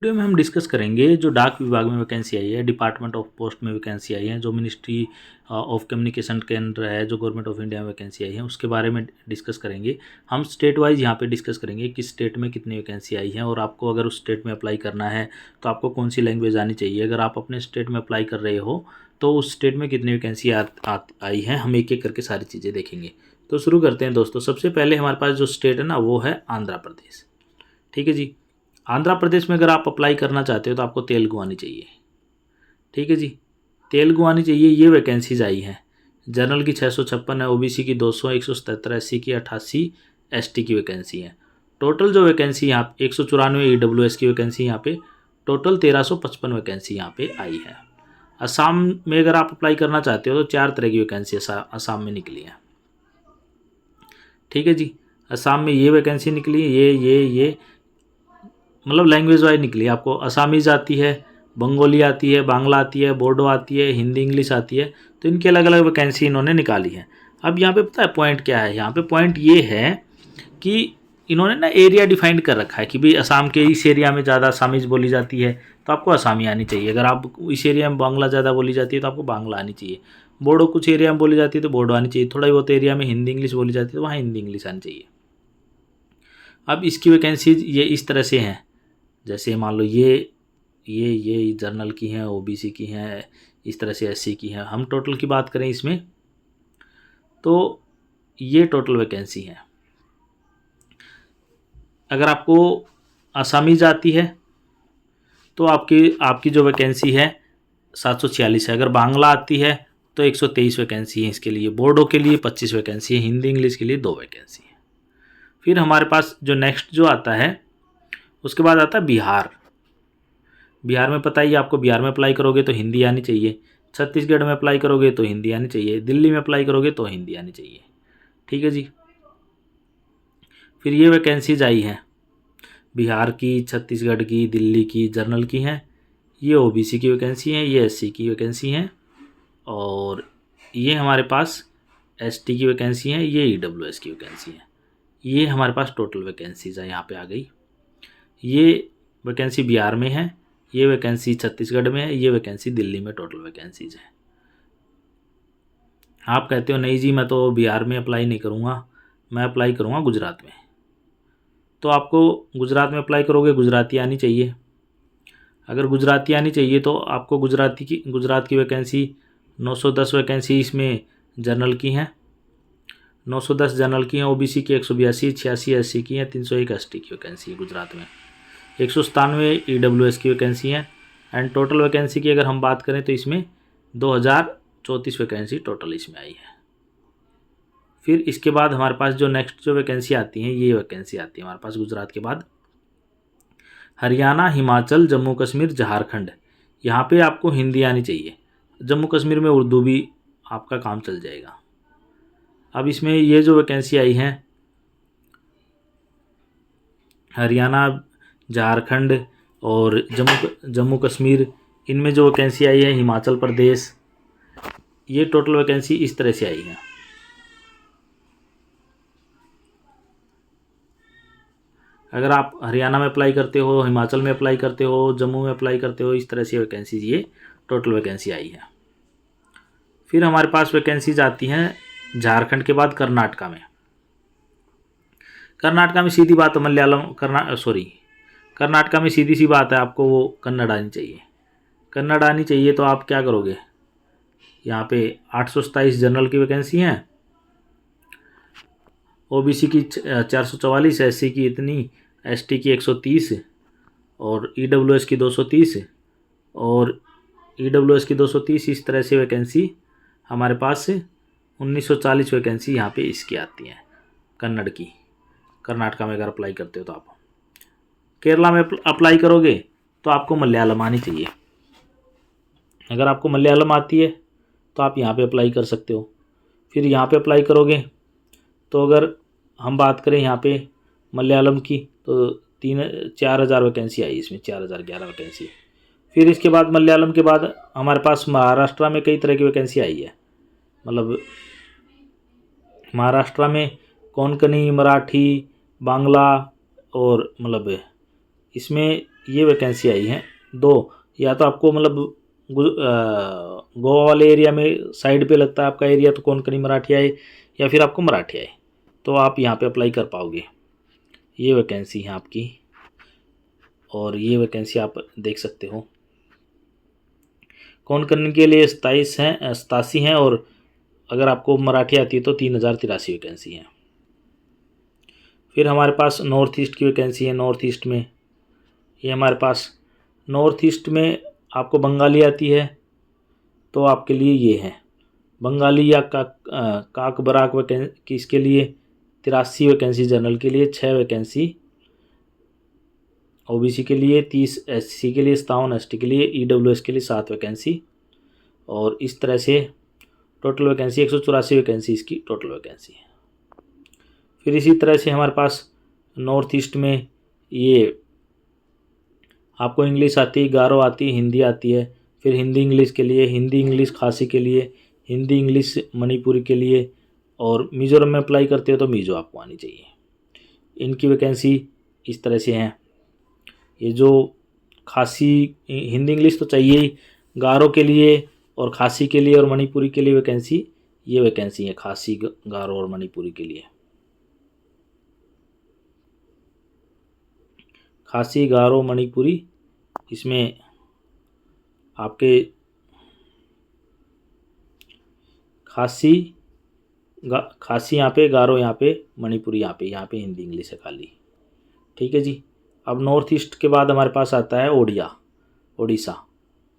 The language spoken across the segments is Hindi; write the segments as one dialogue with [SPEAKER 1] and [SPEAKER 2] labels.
[SPEAKER 1] वीडियो में हम डिस्कस करेंगे जो डाक विभाग में वैकेंसी आई है, डिपार्टमेंट ऑफ पोस्ट में वैकेंसी आई है, जो मिनिस्ट्री ऑफ कम्युनिकेशन के अंडर है, जो गवर्नमेंट ऑफ इंडिया में वैकेंसी आई है, उसके बारे में डिस्कस करेंगे। हम स्टेट वाइज यहाँ पे डिस्कस करेंगे किस स्टेट में कितनी वैकेंसी आई है, और आपको अगर उस स्टेट में अप्लाई करना है तो आपको कौन सी लैंग्वेज आनी चाहिए। अगर आप अपने स्टेट में अप्लाई कर रहे हो तो उस स्टेट में कितनी वैकेंसी आई है, हम एक एक करके सारी चीज़ें देखेंगे। तो शुरू करते हैं दोस्तों। सबसे पहले हमारे पास जो स्टेट है ना, वो है आंध्र प्रदेश। ठीक है जी। आंध्र प्रदेश में अगर आप अप्लाई करना चाहते हो तो आपको तेलुगु आनी चाहिए। ठीक है जी, तेलुगु आनी चाहिए। ये वैकेंसीज आई हैं। जनरल की 656 है, ओबीसी की 200, 177 एससी की 88, एसटी की वैकेंसी है। टोटल जो वैकेंसी यहाँ 194 ईडब्ल्यूएस की वैकेंसी यहाँ पे, टोटल 1355 वैकेंसी यहाँ पे आई है। असम में अगर आप अप्लाई करना चाहते हो तो 4 तरह की वैकेंसी असम में निकली है। ठीक है जी, असम में ये वैकेंसी निकली, ये मतलब लैंग्वेज वाइज निकली। आपको असामीज़ आती है, बंगाली आती है, बांग्ला आती है, बोडो आती है, हिंदी इंग्लिश आती है। तो इनकी अलग अलग वैकेंसी इन्होंने निकाली है। अब यहाँ पे पता है पॉइंट क्या है? यहाँ पे पॉइंट ये है कि इन्होंने ना एरिया डिफाइंड कर रखा है कि भाई असम के इस एरिया में ज़्यादा असामीज़ बोली जाती है तो आपको असामी आनी चाहिए। अगर आप इस एरिया में बांग्ला ज़्यादा बोली जाती है तो आपको बांग्ला आनी चाहिए। बोडो कुछ एरिया में बोली जाती है तो बोडो आनी चाहिए। थोड़ा बहुत एरिया में हिंदी इंग्लिश बोली जाती है तो वहाँ हिंदी इंग्लिश आनी चाहिए। अब इसकी वैकेंसीज ये इस तरह से हैं, जैसे मान लो ये जर्नल की हैं, ओबीसी की हैं, इस तरह से एससी की हैं। हम टोटल की बात करें इसमें तो ये टोटल वैकेंसी है। अगर आपको आसामीज आती है तो आपकी जो वैकेंसी है 746 है। अगर बांग्ला आती है तो 123 वैकेंसी है इसके लिए। बोडो के लिए 25 वैकेंसी है। हिंदी इंग्लिश के लिए 2 वैकेंसी है। फिर हमारे पास जो नेक्स्ट जो आता है उसके बाद आता है बिहार। बिहार में पता ही आपको, बिहार में अप्लाई करोगे तो हिंदी आनी चाहिए। छत्तीसगढ़ में अप्लाई करोगे तो हिंदी आनी चाहिए। दिल्ली में अप्लाई करोगे तो हिंदी आनी चाहिए। ठीक है जी। फिर ये वैकेंसीज आई हैं बिहार की, छत्तीसगढ़ की, दिल्ली की, जर्नल की हैं। ये ओबीसी की वैकेंसी हैं, ये एससी की वैकेंसी हैं, और ये हमारे पास एसटी की वैकेंसी हैं, ये ईडब्ल्यूएस की वैकेंसी हैं। ये हमारे पास टोटल वैकेंसीज है। यहाँ पे आ गई। ये वैकेंसी बिहार में है, ये वैकेंसी छत्तीसगढ़ में है, ये वैकेंसी दिल्ली में टोटल वैकेंसीज है। आप कहते हो नहीं जी मैं तो बिहार में अप्लाई नहीं करूँगा, मैं अप्लाई करूँगा गुजरात में। तो आपको गुजरात में अप्लाई करोगे गुजराती आनी चाहिए। अगर गुजराती आनी चाहिए तो आपको गुजरात की वैकेंसी 910 वैकेंसी इसमें जर्नल की हैं, 910 जनरल की हैं। ओबीसी की 182, 86 एससी की हैं, 301 एसटी की वैकेंसी है गुजरात में। 197 ईडब्ल्यूएस की वैकेंसी हैं। एंड टोटल वैकेंसी की अगर हम बात करें तो इसमें 2034 वैकेंसी टोटल इसमें आई है। फिर इसके बाद हमारे पास जो नेक्स्ट जो वैकेंसी आती हैं, ये वैकेंसी आती है हमारे पास गुजरात के बाद हरियाणा, हिमाचल, जम्मू कश्मीर, झारखंड। यहाँ पे आपको हिंदी आनी चाहिए। जम्मू कश्मीर में उर्दू भी आपका काम चल जाएगा। अब इसमें ये जो वैकेंसी आई हैं हरियाणा, झारखंड और जम्मू कश्मीर, इनमें जो वैकेंसी आई है, हिमाचल प्रदेश, ये टोटल वैकेंसी इस तरह से आई है। अगर आप हरियाणा में अप्लाई करते हो, हिमाचल में अप्लाई करते हो, जम्मू में अप्लाई करते हो, इस तरह से वैकेंसी ये टोटल वैकेंसी आई है। फिर हमारे पास वैकेंसीज आती हैं झारखंड के बाद कर्नाटका में। कर्नाटका में सीधी बात कर्नाटका में सीधी सी बात है, आपको वो कन्नड़ आनी चाहिए। कन्नड़ आनी चाहिए तो आप क्या करोगे? यहाँ पे 827 जनरल की वैकेंसी हैं, ओबीसी की 444, एससी की इतनी, एसटी की 130 और ईडब्ल्यूएस की 230 और ईडब्ल्यूएस की 230। इस तरह से वैकेंसी हमारे पास 1940 वैकेंसी यहाँ पे इसकी आती हैं कन्नड़ की। कर्नाटका में अगर अप्लाई करते हो तो आप केरला में अप्लाई करोगे तो आपको मलयालम आनी चाहिए। अगर आपको मलयालम आती है तो आप यहाँ पे अप्लाई कर सकते हो। फिर यहाँ पे अप्लाई करोगे तो अगर हम बात करें यहाँ पे मलयालम की तो 4,000 वैकेंसी आई इसमें, 4,011 वैकेंसी। फिर इसके बाद मलयालम के बाद हमारे पास महाराष्ट्र में कई तरह की वैकेंसी आई है। मतलब महाराष्ट्र में कोंकणी, मराठी, बांग्ला और मतलब इसमें ये वैकेंसी आई हैं 2। या तो आपको मतलब गोवा वाले एरिया में साइड पे लगता है आपका एरिया, तो कोंकणी मराठी आए, या फिर आपको मराठी आए, तो आप यहाँ पे अप्लाई कर पाओगे। ये वैकेंसी है आपकी, और ये वैकेंसी आप देख सकते हो। कोंकणी के लिए 87 हैं, और अगर आपको मराठी आती है तो 3083 वैकेंसी है। फिर हमारे पास नॉर्थ ईस्ट की वैकेंसी है। नॉर्थ ईस्ट में ये हमारे पास नॉर्थ ईस्ट में आपको बंगाली आती है तो आपके लिए ये है बंगाली या काक बराक वैकेंसी, इसके लिए 83 वैकेंसी जनरल के लिए, 6 वैकेंसी ओबीसी के लिए, 30 एससी के लिए, 57 एसटी के लिए, ईडब्ल्यूएस के लिए 7 वैकेंसी, और इस तरह से टोटल वैकेंसी 184 वैकेंसी इसकी टोटल वैकेंसी है। फिर इसी तरह से हमारे पास नॉर्थ ईस्ट में ये आपको इंग्लिश आती है, गारो आती है, हिंदी आती है। फिर हिंदी इंग्लिश के लिए, हिंदी इंग्लिश खासी के लिए, हिंदी इंग्लिश मणिपुरी के लिए, और मिज़ोरम में अप्लाई करते हो तो मिज़ो आपको आनी चाहिए। इनकी वैकेंसी इस तरह से हैं। ये जो खासी हिंदी इंग्लिश तो चाहिए ही, गारो के लिए और खासी के लिए और मणिपुरी के लिए वैकेंसी, ये वैकेंसी है खासी, गारो और मणिपुरी के लिए। खासी, गारो, मणिपुरी, इसमें आपके खासी यहाँ पे, गारो यहाँ पे, मणिपुरी यहाँ पे हिंदी इंग्लिश है खाली। ठीक है जी। अब नॉर्थ ईस्ट के बाद हमारे पास आता है ओडिशा।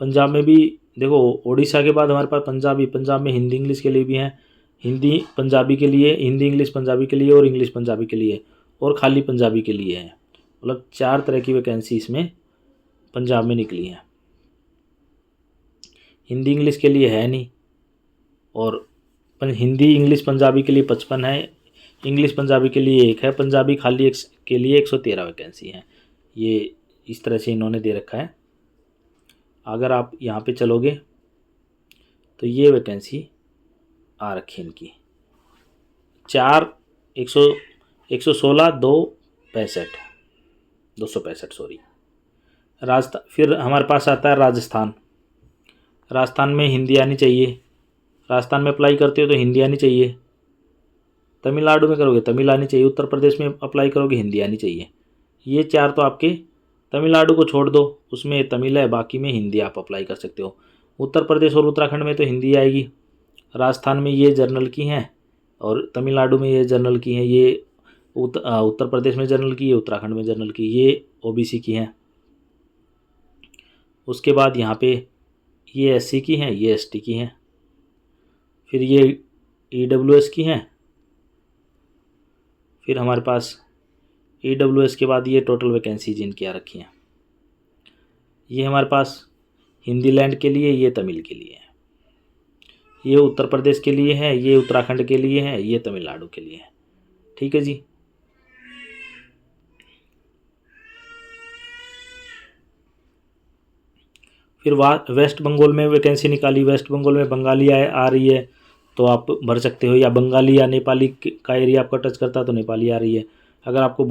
[SPEAKER 1] पंजाब में भी देखो, ओडिशा के बाद हमारे पास पंजाब में हिंदी इंग्लिश के लिए भी हैं, हिंदी पंजाबी के लिए, हिंदी इंग्लिश पंजाबी के लिए, और इंग्लिश पंजाबी के लिए, और खाली पंजाबी के लिए है। मतलब 4 तरह की वैकेंसी इसमें पंजाब में निकली है। हिंदी इंग्लिश के लिए है नहीं, और हिंदी इंग्लिश पंजाबी के लिए 55 है, इंग्लिश पंजाबी के लिए 1 है, पंजाबी खाली के लिए 113 वैकेंसी है। ये इस तरह से इन्होंने दे रखा है। अगर आप यहाँ पे चलोगे तो ये वैकेंसी आ रखी है इनकी 116 265 सॉरी। फिर हमारे पास आता है राजस्थान में हिंदी आनी चाहिए। राजस्थान में अप्लाई करते हो तो हिंदी आनी चाहिए। तमिलनाडु में करोगे तमिल आनी चाहिए। उत्तर प्रदेश में अप्लाई करोगे हिंदी आनी चाहिए। ये 4 तो आपके, तमिलनाडु को छोड़ दो, उसमें तमिल है, बाकी में हिंदी आप अप्लाई कर सकते हो। उत्तर प्रदेश और उत्तराखंड में तो हिंदी आएगी। राजस्थान में ये जनरल की हैं, और तमिलनाडु में ये जनरल की हैं। ये उत्तर प्रदेश में जनरल की, ये उत्तराखंड में जनरल की, ये ओबीसी की हैं। उसके बाद यहाँ पे ये एससी की हैं, ये एसटी की हैं। फिर ये ईडब्ल्यूएस की हैं। फिर हमारे पास ईडब्ल्यूएस के बाद ये टोटल वैकेंसी जिनकी आ रखी हैं, ये हमारे पास हिंदी लैंड के लिए, ये तमिल के लिए है, ये उत्तर प्रदेश के लिए है, ये उत्तराखंड के लिए है, ये तमिलनाडु के लिए है। ठीक है जी। फिर वेस्ट बंगाल में वैकेंसी निकाली। वेस्ट बंगाल में बंगाली आ रही है तो आप भर सकते हो, या बंगाली या नेपाली का एरिया आपका टच करता है तो नेपाली आ रही है। अगर आपको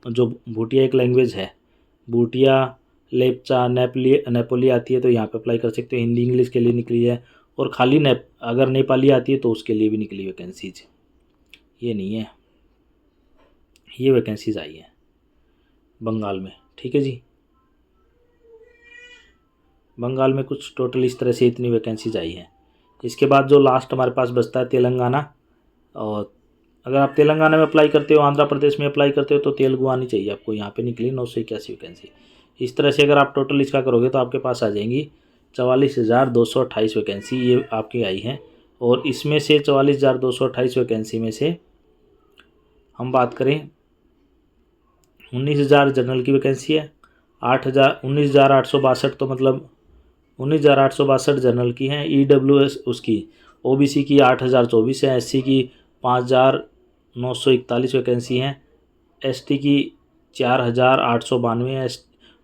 [SPEAKER 1] जो भूटिया एक लैंग्वेज है, भूटिया, लेप्चा, नेपोली आती है तो यहाँ पे अप्लाई कर सकते हो। हिंदी इंग्लिश के लिए निकली है, और खाली अगर नेपाली आती है तो उसके लिए भी निकली वैकेंसीज। ये नहीं है, ये वैकेंसीज आई हैं बंगाल में। ठीक है जी। बंगाल में कुछ टोटल इस तरह से इतनी वैकेंसीज आई हैं। इसके बाद जो लास्ट हमारे पास बचता है तेलंगाना। और अगर आप तेलंगाना में अप्लाई करते हो, आंध्र प्रदेश में अप्लाई करते हो तो तेलुगु आनी चाहिए आपको। यहाँ पे निकली 981 वैकेंसी। इस तरह से अगर आप टोटल इसका करोगे तो आपके पास आ जाएंगी 44,228 वैकेंसी, ये आपकी आई हैं। और इसमें से 44,228 वैकेंसी में से हम बात करें, 19,000 जनरल की वैकेंसी है, 19,862 तो मतलब 19,862 जनरल की हैं। ईडब्ल्यूएस उसकी ओबीसी की 8,024 है, एससी की 5,941 वैकेंसी हैं, एसटी की 4,892 है,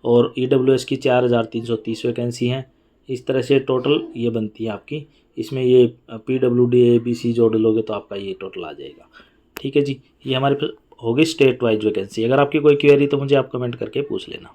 [SPEAKER 1] और ईडब्ल्यूएस की 4,330 वैकेंसी हैं। इस तरह से टोटल ये बनती है आपकी। इसमें ये पीडब्ल्यूडी एबीसी जोड़ लोगे तो आपका ये टोटल आ जाएगा। ठीक है जी। ये हमारे होगी स्टेट वाइज वैकेंसी। अगर आपकी कोई क्वेरी तो मुझे आप कमेंट करके पूछ लेना।